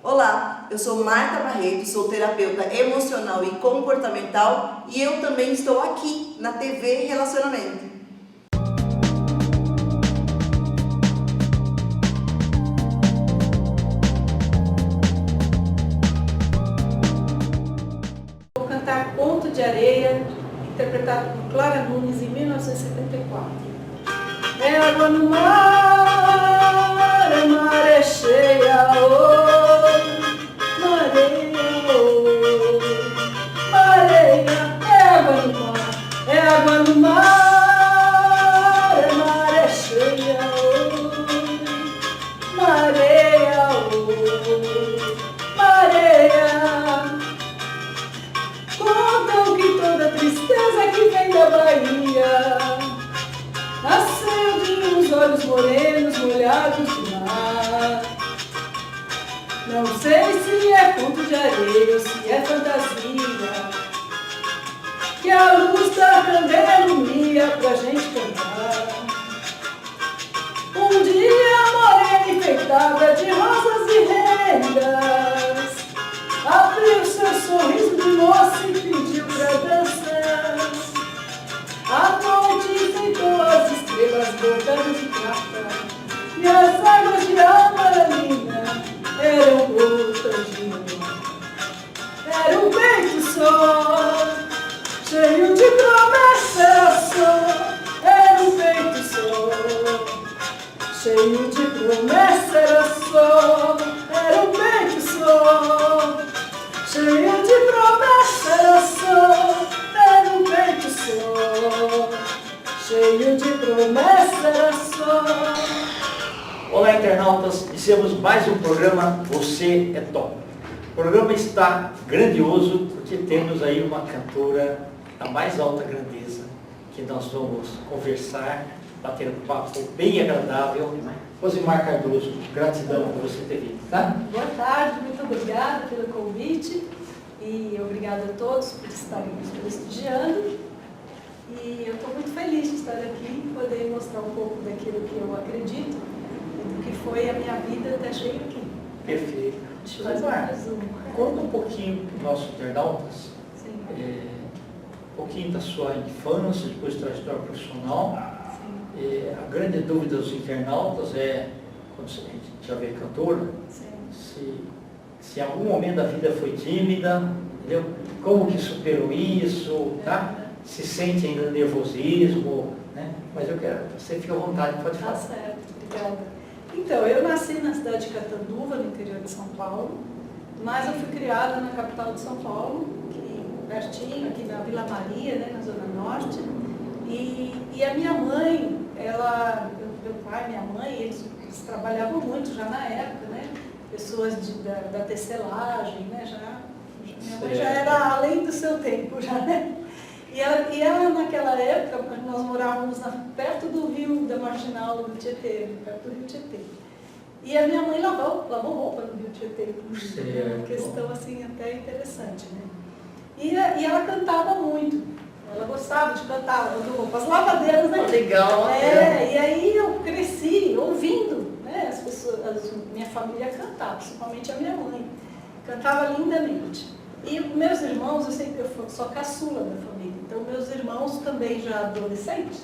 Olá, eu sou Marta Barreto, sou terapeuta emocional e comportamental e eu também estou aqui na TV Relacionamento. Vou cantar Ponto de Areia, interpretado por Clara Nunes em 1974. É água no mar, a maré cheia, mareia, é água no mar, é água no mar, a maré cheia, mareia, mareia. Contam que toda tristeza que vem da Bahia nasceu de uns olhos morenos molhados de mar. Não sei se é conto de areia ou se é fantasia, que a luz da candeia ilumina pra gente cantar. Um dia morena enfeitada de rosas e rendas abriu seu sorriso de moça e pediu pra dançar. A noite enfeitou as estrelas bordando de prata, e as águas de amaralina eram gotas de mar. Era um peito só, cheio de promessa, era só. Era um peito só, cheio de promessa, era só. Era um peito só, cheio de promessa, era só. Era um peito só, cheio de promessa, era só. Olá, internautas, iniciamos mais um programa Você é Top. O programa está grandioso porque temos aí uma cantora da mais alta grandeza que nós vamos conversar, bater um papo bem agradável. Rosimar Cardoso, gratidão por você ter vindo, tá? Boa tarde, muito obrigada pelo convite e obrigada a todos por estarem nos prestigiando. E eu estou muito feliz de estar aqui e poder mostrar um pouco daquilo que eu acredito e do que foi a minha vida até chegar aqui. Perfeito. Deixa eu fazer um resumo. Conta um pouquinho para os nossos internautas, Sim. um pouquinho da sua infância, depois da trajetória profissional. Sim. A grande dúvida dos internautas é, quando a gente já vê cantora, Sim. se em algum momento da vida foi tímida, entendeu? Como que superou isso, tá? Se sente ainda nervosismo, né? Mas eu quero, você fica à vontade, pode Tá falar. certo, obrigada. Então, eu nasci na cidade de Catanduva, no interior de São Paulo, mas eu fui criada na capital de São Paulo, aqui pertinho, aqui na Vila Maria, né, na Zona Norte. E a minha mãe, meu pai e minha mãe, eles trabalhavam muito já na época, né? Pessoas da tecelagem, né? Minha mãe já era além do seu tempo, já, né? E ela naquela época, nós morávamos perto do rio da Marginal, do Tietê, perto do rio Tietê. E a minha mãe lavou roupa no rio Tietê, uma questão assim até interessante, né? E ela cantava muito, ela gostava de cantar, lavando roupa, as lavadeiras, né? Legal, e aí eu cresci ouvindo, né, as pessoas, minha família cantar, principalmente a minha mãe, cantava lindamente. E meus irmãos, eu sou a caçula da família, então meus irmãos também já adolescentes,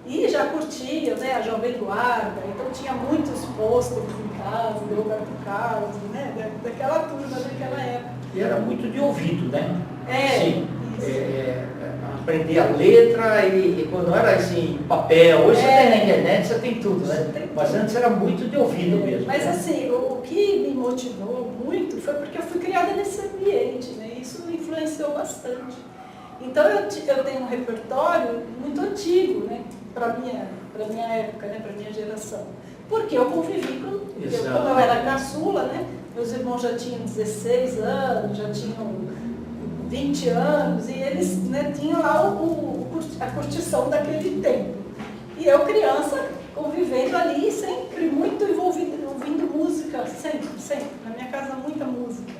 e já curtiam, né, a Jovem Guarda, então tinha muitos pôsteres em casa, do Roberto Carlos, né, daquela turma, daquela época. E era muito de ouvido, né? Sim. Aprender a letra e quando era assim, papel, hoje você tem na internet, você tem tudo, né? Mas antes era muito de ouvido mesmo. Mas né? assim, o que me motivou muito foi porque eu fui criada nesse ambiente, né? Isso influenciou bastante. Então eu tenho um repertório muito antigo, né? Para minha época, né? Para minha geração. Porque eu convivi quando eu era caçula, né? Meus irmãos já tinham 16 anos, já tinham 20 anos, e eles, né, tinham lá a curtição daquele tempo. E eu, criança, convivendo ali, sempre muito envolvida, ouvindo música, sempre. Na minha casa, muita música.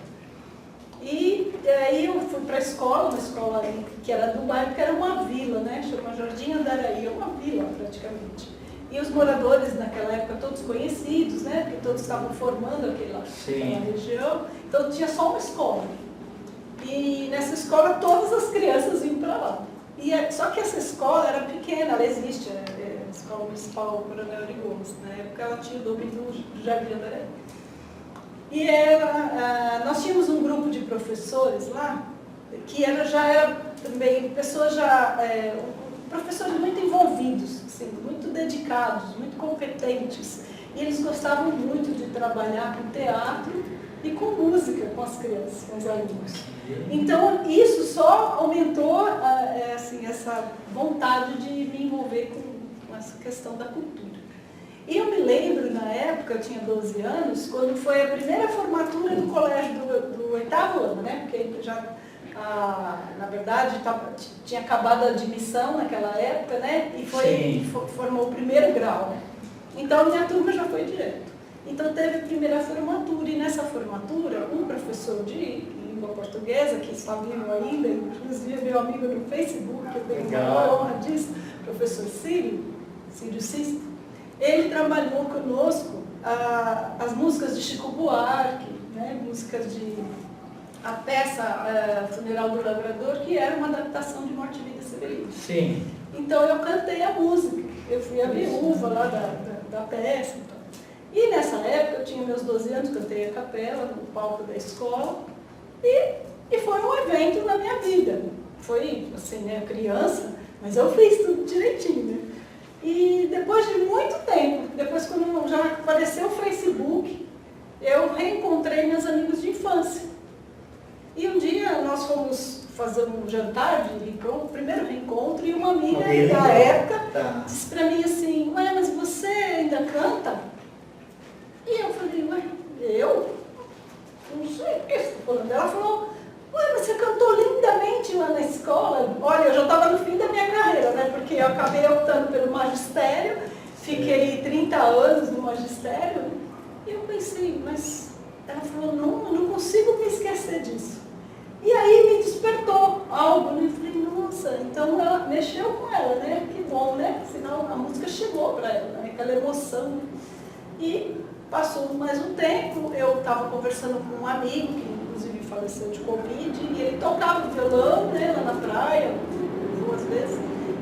E aí eu fui para a escola, uma escola ali, que era do bairro, que era uma vila, né? Chama Jardim Andaraí, uma vila praticamente. E os moradores naquela época todos conhecidos, né? Porque todos estavam formando aquela região. Então tinha só uma escola. E nessa escola todas as crianças iam para lá. Só que essa escola era pequena, ela existe, a Escola Municipal Coronel Origoso. Na época ela tinha o domínio do Jardim André. E nós tínhamos um grupo de professores lá, que já era também pessoas professores muito envolvidos, assim, muito dedicados, muito competentes. E eles gostavam muito de trabalhar com teatro e com música com as crianças, com os alunos. Então, isso só aumentou assim, essa vontade de me envolver com essa questão da cultura. E eu me lembro, na época, eu tinha 12 anos, quando foi a primeira formatura do colégio do 8º ano, né? Porque já, na verdade, tinha acabado a admissão naquela época, né? E formou o primeiro grau, né? Então, minha turma já foi direto. Então, teve a primeira formatura, e nessa formatura, um professor de língua portuguesa, que está vivo ainda, inclusive é meu amigo no Facebook, eu tenho a honra disso, professor Círio Sisto, ele trabalhou conosco as músicas de Chico Buarque, né, músicas a peça Funeral do Lavrador, que era uma adaptação de Morte, Vida e Severino. Sim. Então eu cantei a música, eu fui a viúva lá da peça. Então. E nessa época, eu tinha meus 12 anos, cantei a capela no palco da escola, e foi um evento na minha vida. Foi, assim, né, criança, mas eu fiz tudo direitinho, né? E depois de muito tempo, depois quando já apareceu o Facebook, eu reencontrei meus amigos de infância. E um dia nós fomos fazer um jantar de reencontro, primeiro reencontro, e uma amiga da época disse pra mim assim, ué, mas você ainda canta? E eu falei, ué, eu? Não sei o que você está falando. Ela falou, ué, mas você cantou lindamente lá na escola. Olha, eu já estava no fim da minha carreira, né? Porque eu acabei optando pelo magistério, fiquei 30 anos no magistério. E eu pensei, mas ela falou, não, eu não consigo me esquecer disso. E aí me despertou algo, né? Eu falei, nossa, então ela mexeu com ela, né? Que bom, né? Afinal, a música chegou para ela, né? Aquela emoção. E passou mais um tempo, eu estava conversando com um amigo, que inclusive faleceu de Covid, e ele tocava violão, né, lá na praia, 2 vezes,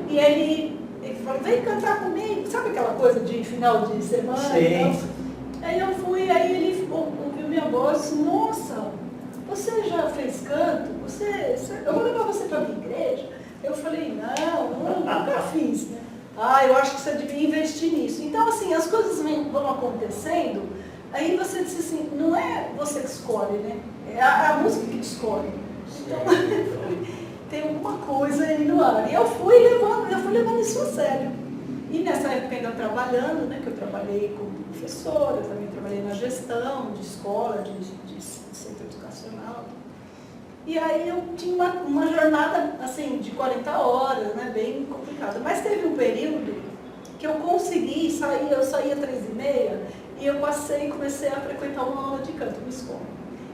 e ele falou, vem cantar comigo, sabe aquela coisa de final de semana? Sim. Então, aí eu fui, aí ele ouviu minha voz, nossa, você já fez canto? Eu vou levar você para a minha igreja? Eu falei, não, nunca fiz, né? Eu acho que você devia investir nisso. Então, assim, as coisas vão acontecendo, aí você disse assim, não é você que escolhe, né? É a música que te escolhe. Então, tem alguma coisa aí no ar. E eu fui levando isso a sério. E nessa época ainda trabalhando, né? Que eu trabalhei como professora, também trabalhei na gestão de escola, de centro educacional. E aí eu tinha uma jornada, assim, de 40 horas, né, bem complicada. Mas teve um período que eu consegui sair, eu saía às 3h30 e eu comecei a frequentar uma aula de canto na escola.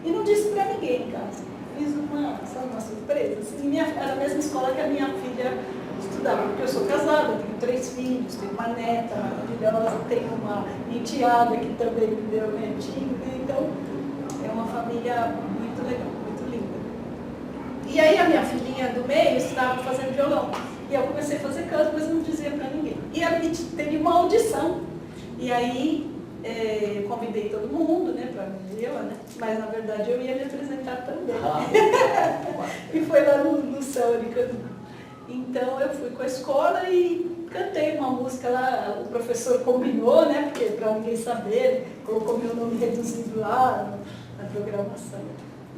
E não disse para ninguém em casa. Fiz uma surpresa. Assim, era a mesma escola que a minha filha estudava, porque eu sou casada, tenho 3 filhos, tenho uma neta maravilhosa, tenho uma enteada que também me deu netinho, então é uma família muito legal. E aí a minha filhinha do meio estava fazendo violão. E eu comecei a fazer canto, mas não dizia para ninguém. E aí teve uma audição. E aí eu convidei todo mundo, né, para ver ela, né? Mas na verdade eu ia me apresentar também. E foi lá no céu de canto. Então eu fui com a escola e cantei uma música lá, o professor combinou, né, porque para ninguém saber, colocou meu nome reduzido lá na programação.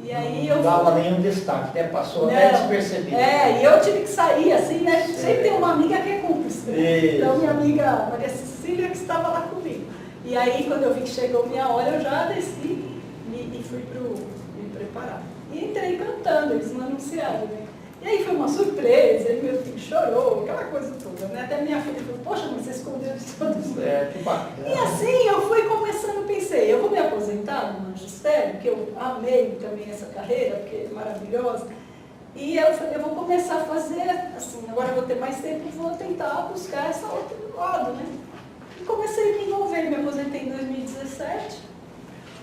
E aí não dava nenhum destaque, até passou até despercebido. E eu tive que sair assim, né? Sempre tem uma amiga que é cúmplice. Então minha amiga Maria Cecília que estava lá comigo. E aí quando eu vi que chegou minha hora, eu já desci e fui me preparar. E entrei cantando, eles não anunciaram, né? E aí foi uma surpresa, aí meu filho chorou, aquela coisa toda, né? Até minha filha falou, poxa, mas você escondeu de todo mundo. Que bacana. E assim eu fui começando, pensei, eu vou me aposentar no magistério, que eu amei também essa carreira, porque é maravilhosa. E eu falei, eu vou começar a fazer, assim, agora eu vou ter mais tempo, vou tentar buscar essa outro lado, né? comecei a me envolver, me aposentei em 2017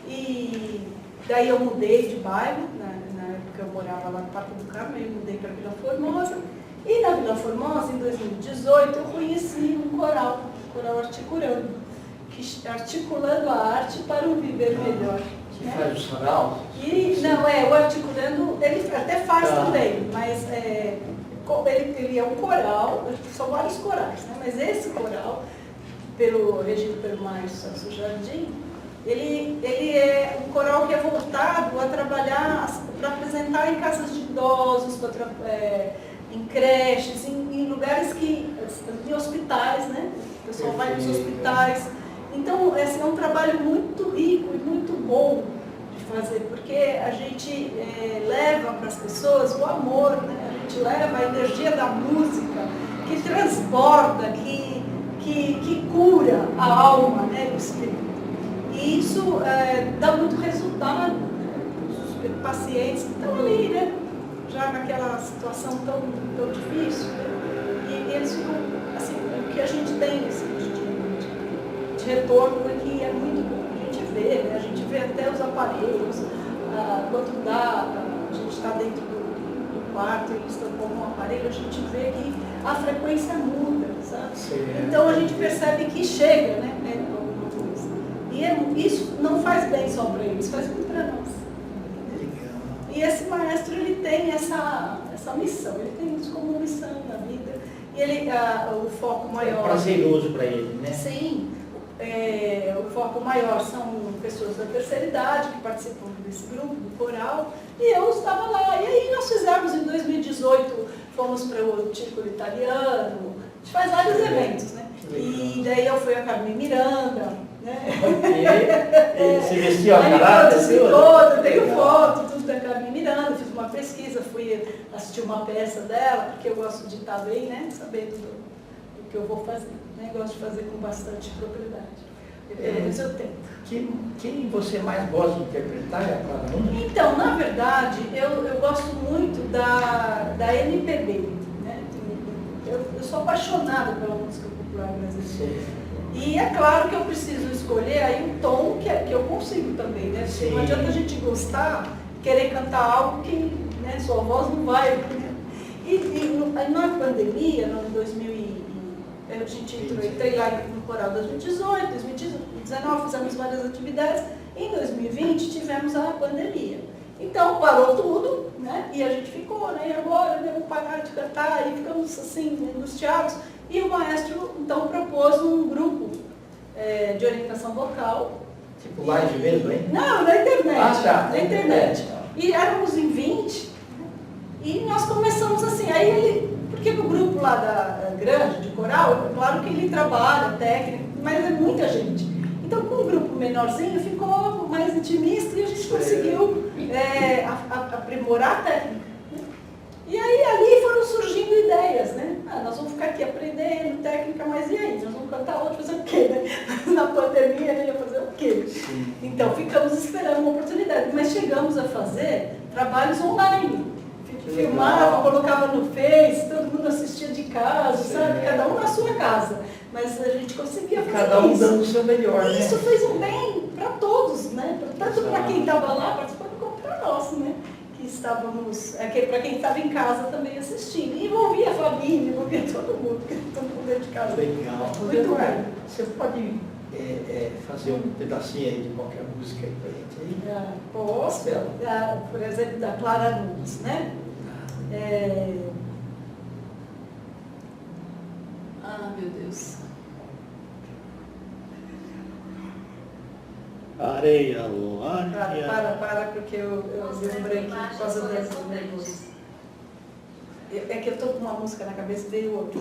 e daí eu mudei de bairro, na época eu morava lá no Parque do Carmo, eu mudei para Vila Formosa e na Vila Formosa, em 2018, eu conheci um coral articulando a arte para um viver melhor. Que faz o sarau? E, não, o articulando, ele até faz também, mas ele é um coral, são vários corais, né? Mas esse coral, regido pelo Márcio Celso Jardim, ele é um coral que é voltado a trabalhar, para apresentar em casas de idosos, em creches, em lugares em hospitais, né? O pessoal vai nos hospitais. Então, esse é um trabalho muito rico e muito bom de fazer, porque a gente leva para as pessoas o amor, né? A gente leva a energia da música, que transborda, que cura a alma, né? O espírito. E isso dá muito resultado os pacientes que estão ali, né? Já naquela situação tão difícil, né? E eles ficam, assim, o que a gente tem assim, de retorno aqui é muito bom. A gente vê, né? A gente vê até os aparelhos, quando a gente está dentro do quarto e eles estão com um aparelho, a gente vê que a frequência muda, sabe? Sim. Então a gente percebe que chega, né? Alguma coisa. E isso não faz bem só para eles, faz bem para nós. E esse maestro, ele tem essa missão, ele tem isso como missão na vida. E o foco maior... É prazeroso para ele, né? Sim. O foco maior são pessoas da terceira idade que participam desse grupo, do coral, e eu estava lá. E aí nós fizemos, em 2018, fomos para o Círculo Italiano, a gente faz vários eventos, né? E daí eu fui a Carmen Miranda, né? Você vestiu a caráter? Eu tenho foto, tudo da Carmen Miranda, fiz uma pesquisa, fui assistir uma peça dela, porque eu gosto de estar bem, né? Sabendo do que eu vou fazer. Né? Gosto de fazer com bastante propriedade. Pelo menos eu tento. Quem você mais gosta de interpretar é a Clara Nunes? Então, na verdade, eu gosto muito da MPB. Né? Eu sou apaixonada pela música popular brasileira. E é claro que eu preciso escolher aí um tom que eu consigo também. Né? Porque não adianta a gente gostar, querer cantar algo que, né, sua voz não vai. Né? E na pandemia, no 2000 a gente entrei lá no coral 2018, 2019, fizemos várias atividades. Em 2020 tivemos a pandemia. Então parou tudo, né? E a gente ficou, né? E agora vamos parar de cantar e ficamos assim, angustiados. E o maestro então propôs um grupo de orientação vocal. Tipo live mesmo, hein? Não, na internet. Ah, tá. Na internet. E éramos em 20, e nós começamos assim, porque no grupo lá da grande, de coral, claro que ele trabalha, técnico, mas é muita gente. Então, com um grupo menorzinho, ficou mais intimista e a gente conseguiu aprimorar a técnica. Né? E aí, ali foram surgindo ideias, né? Nós vamos ficar aqui aprendendo técnica, mas e aí? Nós vamos cantar outro, fazer o quê, né? Na pandemia, a gente ia fazer o quê? Então, ficamos esperando uma oportunidade, mas chegamos a fazer trabalhos online. Filmava, colocava no Face, todo mundo assistia de casa, sabe? Cada um na sua casa. Mas a gente conseguia fazer cada um isso. dando o seu melhor, E isso né? fez um bem para todos, né? Tanto para quem estava lá participando, como para nós, né? Que estávamos, para quem estava em casa também assistindo. E envolvia a família, envolvia todo mundo, porque todo mundo dentro de casa. Legal. Muito bem. Você pode fazer um pedacinho aí de qualquer música aí pra gente aí? Posso, por exemplo, da Clara Nunes, né? Meu Deus. Areia, Para, porque eu lembrei aqui por causa dessa nervoso. É que eu estou com uma música na cabeça e veio outra.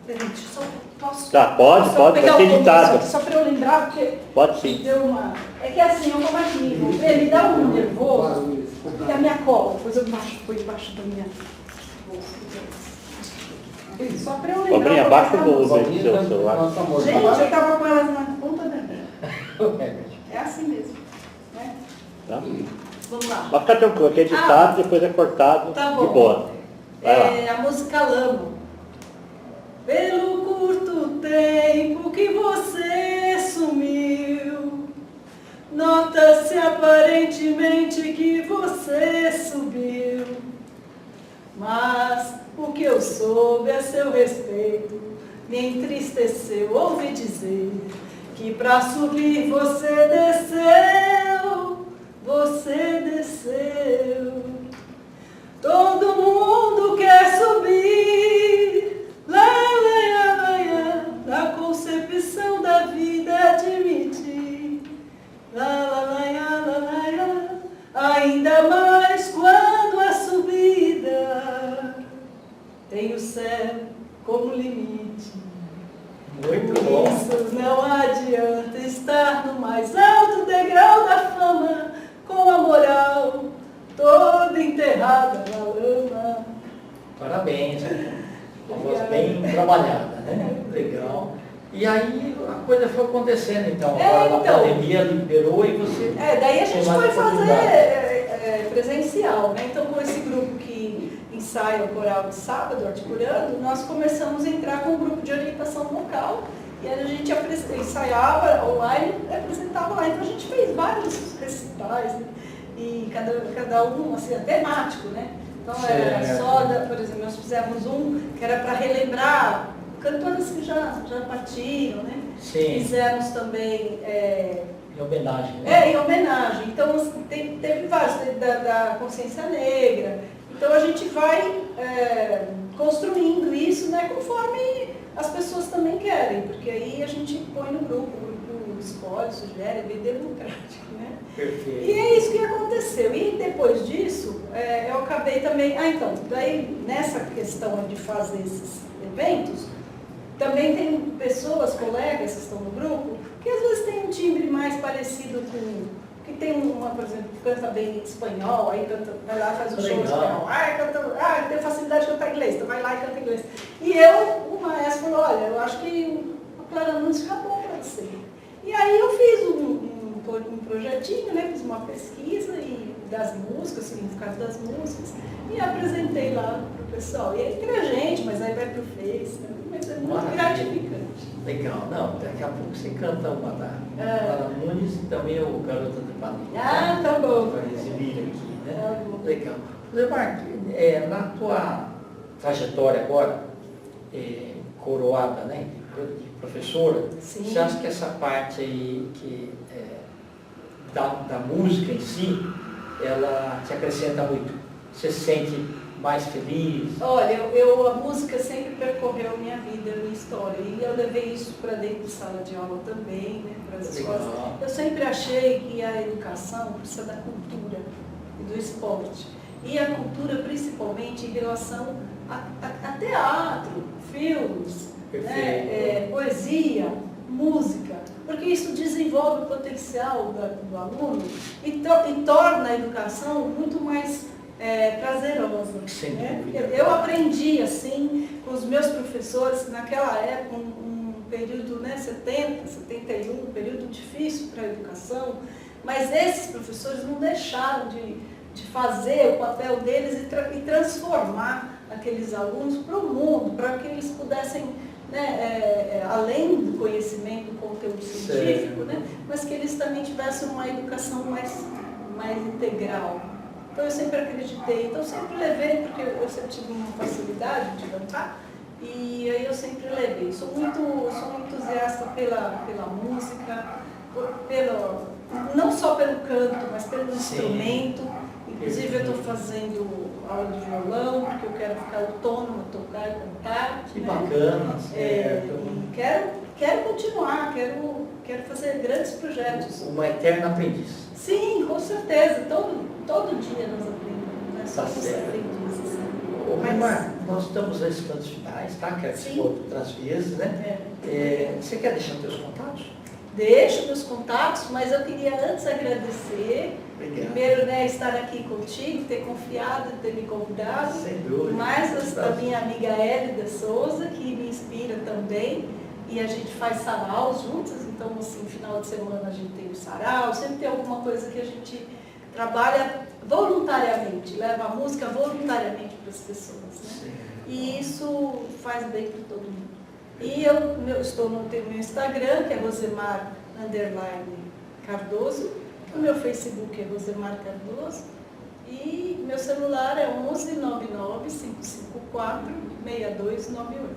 Gente, só posso. Tá, pode pegar ser ditado. só para eu lembrar, porque. Pode sim. Deu uma. É que assim, eu como aqui, me dá um nervoso, porque a minha cola, depois eu foi embaixo da minha bolsa. Só para eu lembrar. Cobrinha, abaixa o volume do seu celular. Gente, eu estava com elas na ponta da minha. É assim mesmo. Né? Tá? Vamos lá. Mas fica tranquilo, aqui é editado, depois é cortado. Tá bom. De boa. Vai lá. A música Lamo. Pelo curto tempo que você sumiu, nota-se aparentemente que você subiu, mas o que eu soube a seu respeito me entristeceu. Ouvi dizer que para subir você desceu, você desceu. Todo mundo quer subir, lá, lá, lá, lá, na concepção da vida admitir, lá, lá, lá, lá, lá, lá, ainda mais quando a subida tem o céu como limite. Muito Por bom. isso não adianta estar no mais alto degrau da fama, com a moral toda enterrada na lama. Parabéns, uma voz bem trabalhada, né? Legal. E aí a coisa foi acontecendo, então. Agora então. a pandemia liberou e você... Daí a gente tem mais foi fazer oportunidade. presencial, né? Então, com esse grupo que ensaia o coral de sábado, articulando, nós começamos a entrar com um grupo de orientação vocal e aí a gente ensaiava online e apresentava lá. Então, a gente fez vários recitais, né? E cada um, assim, temático, né? Então, era só, por exemplo, nós fizemos um que era para relembrar cantoras que já partiram, né? Sim. Fizemos também... Em homenagem, né? em homenagem. Então, teve vários, teve da consciência negra. Então, a gente vai construindo isso, né, conforme as pessoas também querem, porque aí a gente põe no grupo, o grupo escolhe, sugere, é bem democrático, né? Perfeito. E é isso que aconteceu. E depois disso, eu acabei também... então, daí nessa questão de fazer esses eventos, também tem pessoas, colegas que estão no grupo, que às vezes tem um timbre mais parecido com... Que tem uma, por exemplo, que canta bem espanhol, aí vai lá, faz um show em espanhol. Tem facilidade de cantar inglês, então vai lá e canta inglês. E o maestro falou, olha, eu acho que o Claramundi fica bom para você. E aí eu fiz um projetinho, né? Fiz uma pesquisa das músicas, significado das músicas, e apresentei lá para o pessoal. E aí entre a gente, mas aí vai para o Face, né? Mas é muito gratificante. Legal, não, daqui a pouco você canta uma da Nunes e também o Garota de Ipanema. Tá bom. Para exibir aqui, né? Tá bom. Legal. Lemar, na tua trajetória agora, coroada, né, de professora, Sim. você acha que essa parte aí da música em si, ela te acrescenta muito? Você se sente mais feliz? Olha, a música sempre percorreu minha vida, minha história. E eu levei isso para dentro de sala de aula também, né, para as escolas. Eu sempre achei que a educação precisa da cultura e do esporte. E a cultura principalmente em relação a teatro, filmes, né, poesia, música. Porque isso desenvolve o potencial do aluno e torna a educação muito mais prazerosa. Né? Eu aprendi assim com os meus professores naquela época, um período, né, 70, 71, um período difícil para a educação, mas esses professores não deixaram de fazer o papel deles e transformar aqueles alunos para o mundo, para que eles pudessem, né, além do conhecimento do conteúdo científico, né, mas que eles também tivessem uma educação mais integral. Então eu sempre acreditei, então eu sempre levei, porque eu sempre tive uma facilidade de cantar, e aí eu sempre levei. Sou muito entusiasta pela música, não só pelo canto, mas pelo instrumento. Inclusive eu estou fazendo aula de violão, porque eu quero ficar autônoma, tocar e cantar. Que bacana, e quero continuar, quero fazer grandes projetos. Uma eterna aprendiz. Sim, com certeza. Todo dia nós aprendemos, né? Tá Somos certo. aprendizes. Lemar, nós estamos nesses cantos finais, tá? Que Sim. outras vezes, né? Você quer deixar teus contatos? Deixo meus contatos, mas eu queria antes agradecer. Obrigado. Primeiro, né, estar aqui contigo, ter confiado, ter me convidado. Sem dúvida. Mais a minha amiga Hélida Souza, que me inspira também. E a gente faz sarau juntas, então assim, final de semana a gente tem o sarau, sempre tem alguma coisa que a gente trabalha voluntariamente, leva a música voluntariamente para as pessoas, né? E isso faz bem para todo mundo. E eu estou no meu Instagram, que é Rosemar_Cardoso. O meu Facebook é Rosemar Cardoso. E meu celular é 11 99 554 6298.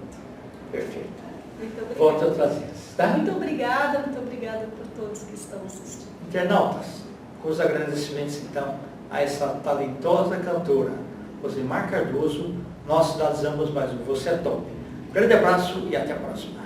Perfeito. Muito obrigada. Volta outras vezes, tá? Muito obrigada por todos que estão assistindo. Internautas, com os agradecimentos então a essa talentosa cantora, Rosemar Cardoso, nós finalizamos mais um Você é Top. Um grande abraço e até a próxima.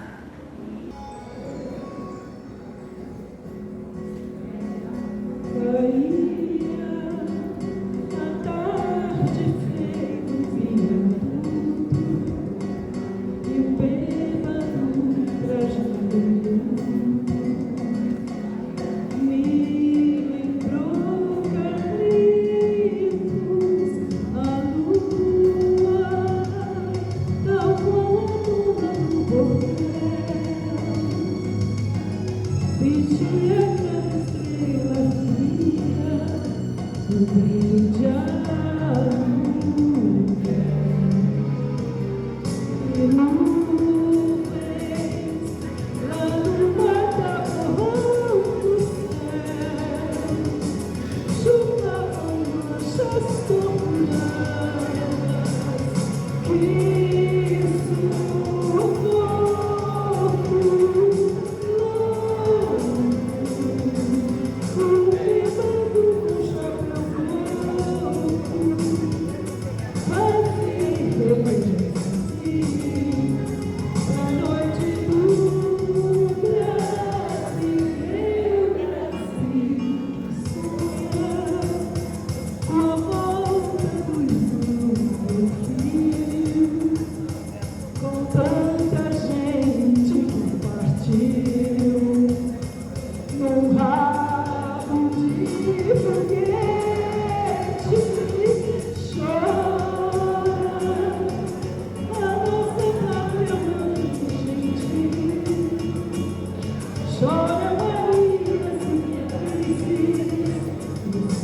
Chora, Maria, se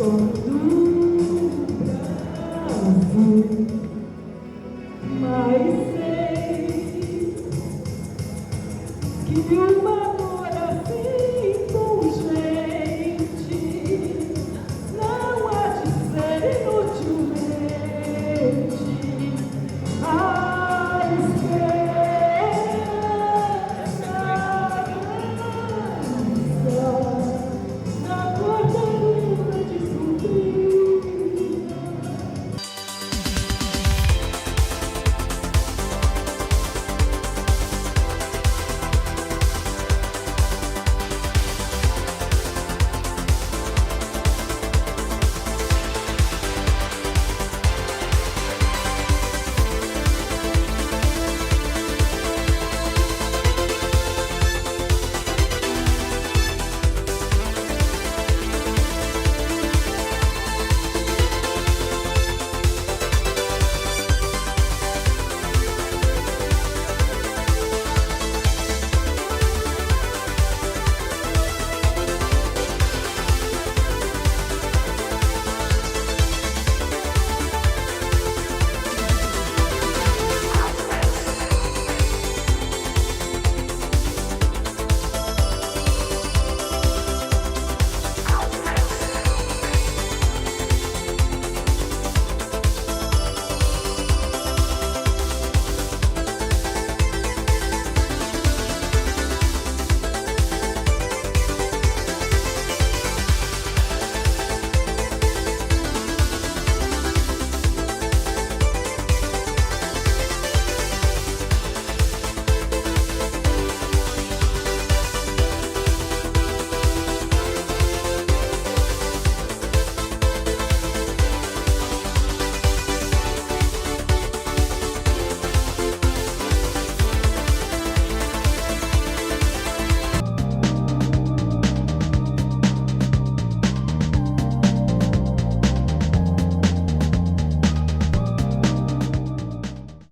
me